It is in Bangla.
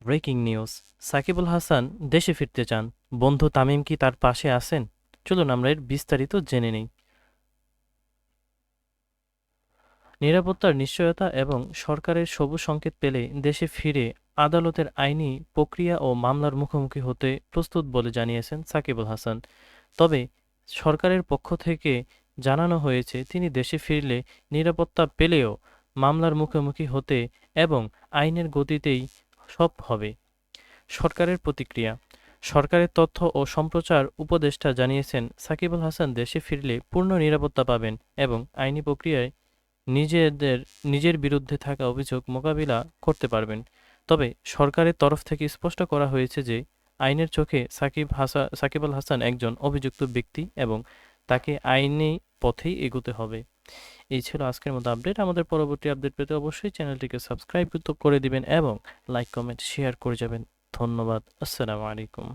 Breaking news. সাকিবুল হাসান দেশে ফিরতে চান, বন্ধু তামিম কি তার পাশে আছেন? চলুন আমরা এর বিস্তারিত জেনে নেই। নিরাপত্তার নিশ্চয়তা এবং সরকারের সবুজ সংকেত পেলে দেশে ফিরে আদালতের আইনি প্রক্রিয়া ও মামলার মুখোমুখি হতে প্রস্তুত বলে জানিয়েছেন সাকিবুল হাসান। তবে সরকারের পক্ষ থেকে জানানো হয়েছে তিনি দেশে ফিরলে নিরাপত্তা পেলেও মামলার মুখোমুখি হতে এবং আইনের গতিতেই সব হবে। সরকারের প্রতিক্রিয়া। সরকারের তথ্য ও সম্প্রচার উপদেষ্টা জানিয়েছেন সাকিবুল হাসান দেশে ফিরলে পূর্ণ নিরাপত্তা পাবেন এবং আইনি প্রক্রিয়ায় নিজের বিরুদ্ধে থাকা অভিযোগ মোকাবিলা করতে পারবেন। তবে সরকারের তরফ থেকে স্পষ্ট করা হয়েছে যে আইনের চোখে সাকিবুল হাসান একজন অভিযুক্ত ব্যক্তি এবং তাকে আইনি পথেই এগোতে হবে। এই ছিল আজকের মতো আপডেট। আমাদের পরবর্তী আপডেট পেতে অবশ্যই চ্যানেলটিকে সাবস্ক্রাইব করে দিবেন এবং লাইক কমেন্ট শেয়ার করে যাবেন। ধন্যবাদ। আসসালামু আলাইকুম।